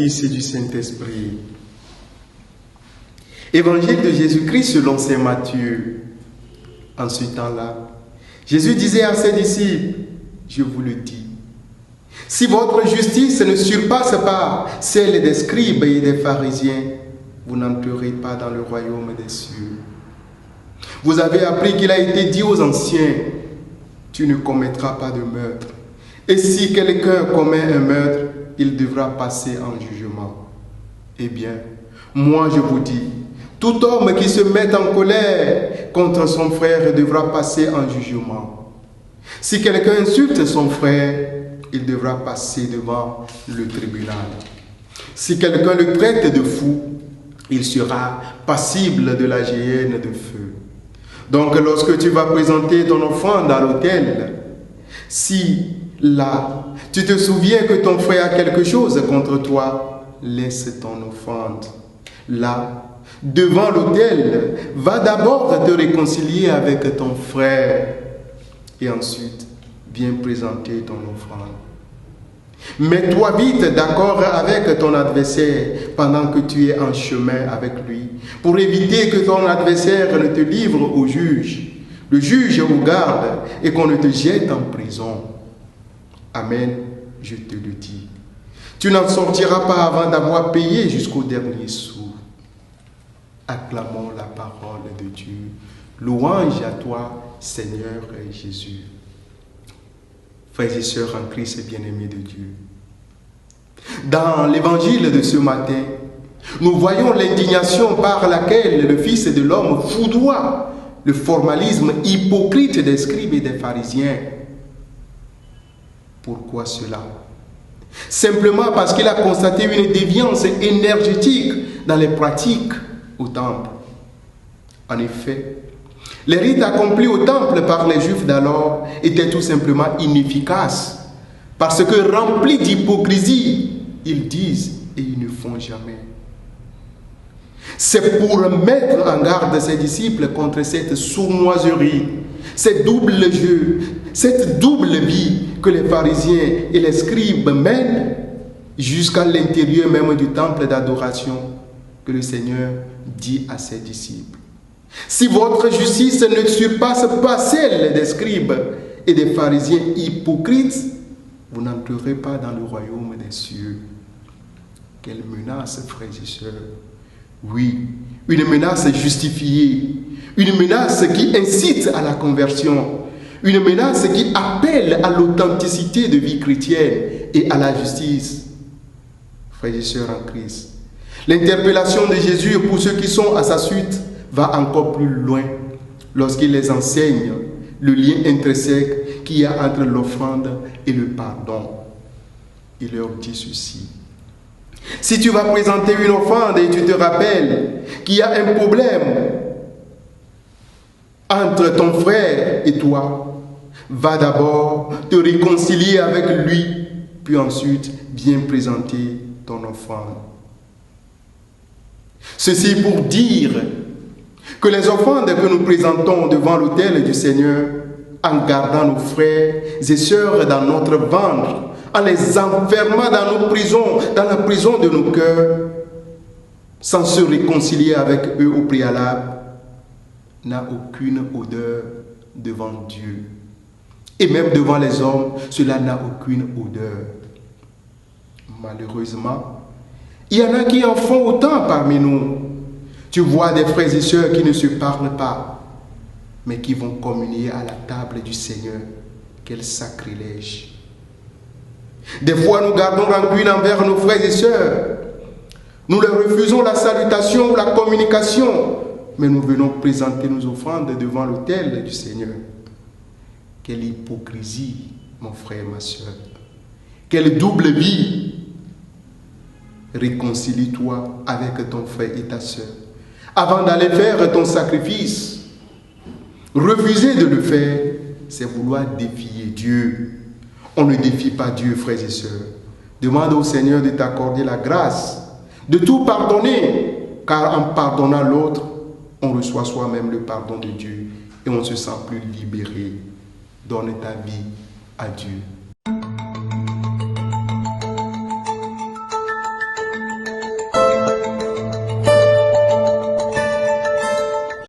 Fils et du Saint-Esprit. Évangile de Jésus-Christ selon saint Matthieu. En ce temps-là, Jésus disait à ses disciples, je vous le dis, si votre justice ne surpasse pas celle des scribes et des pharisiens, vous n'entrerez pas dans le royaume des cieux. Vous avez appris qu'il a été dit aux anciens, tu ne commettras pas de meurtre. Et si quelqu'un commet un meurtre, il devra passer en jugement. Eh bien, moi je vous dis, tout homme qui se met en colère contre son frère devra passer en jugement. Si quelqu'un insulte son frère, il devra passer devant le tribunal. Si quelqu'un le traite de fou, il sera passible de la géhenne de feu. Donc lorsque tu vas présenter ton offrande à l'autel, si là, tu te souviens que ton frère a quelque chose contre toi, laisse ton offrande. Là, devant l'autel, va d'abord te réconcilier avec ton frère et ensuite viens présenter ton offrande. Mets-toi vite d'accord avec ton adversaire pendant que tu es en chemin avec lui, pour éviter que ton adversaire ne te livre au juge, le juge au garde et qu'on ne te jette en prison. Amen, je te le dis. Tu n'en sortiras pas avant d'avoir payé jusqu'au dernier sou. Acclamons la parole de Dieu. Louange à toi, Seigneur Jésus. Frères et sœurs en Christ et bien-aimés de Dieu. Dans l'évangile de ce matin, nous voyons l'indignation par laquelle le Fils de l'homme foudroie le formalisme hypocrite des scribes et des pharisiens. Pourquoi cela? Simplement parce qu'il a constaté une déviance énergétique dans les pratiques au temple. En effet, les rites accomplis au temple par les Juifs d'alors étaient tout simplement inefficaces parce que remplis d'hypocrisie, ils disent et ils ne font jamais. C'est pour mettre en garde ses disciples contre cette sournoiserie, ce double jeu, cette double vie que les pharisiens et les scribes mènent jusqu'à l'intérieur même du temple d'adoration que le Seigneur dit à ses disciples. Si votre justice ne surpasse pas celle des scribes et des pharisiens hypocrites, vous n'entrerez pas dans le royaume des cieux. Quelle menace, frères et sœurs! Oui, une menace justifiée, une menace qui incite à la conversion, une menace qui appelle à l'authenticité de vie chrétienne et à la justice. Frères et sœurs en Christ, l'interpellation de Jésus pour ceux qui sont à sa suite va encore plus loin lorsqu'il les enseigne le lien intrinsèque qu'il y a entre l'offrande et le pardon. Il leur dit ceci. Si tu vas présenter une offrande et tu te rappelles qu'il y a un problème entre ton frère et toi, va d'abord te réconcilier avec lui, puis ensuite viens présenter ton offrande. Ceci pour dire que les offrandes que nous présentons devant l'autel du Seigneur, en gardant nos frères et sœurs dans notre ventre, en les enfermant dans nos prisons, dans la prison de nos cœurs, sans se réconcilier avec eux au préalable, n'a aucune odeur devant Dieu. Et même devant les hommes, cela n'a aucune odeur. Malheureusement, il y en a qui en font autant parmi nous. Tu vois des frères et sœurs qui ne se parlent pas, mais qui vont communier à la table du Seigneur. Quel sacrilège! Des fois, nous gardons rancune envers nos frères et sœurs. Nous leur refusons la salutation ou la communication, mais nous venons présenter nos offrandes devant l'autel du Seigneur. Quelle hypocrisie, mon frère, ma sœur! Quelle double vie! Réconcilie-toi avec ton frère et ta sœur avant d'aller faire ton sacrifice. Refuser de le faire, c'est vouloir défier Dieu. On ne défie pas Dieu, frères et sœurs. Demande au Seigneur de t'accorder la grâce, de tout pardonner, car en pardonnant l'autre, on reçoit soi-même le pardon de Dieu et on se sent plus libéré. Donne ta vie à Dieu.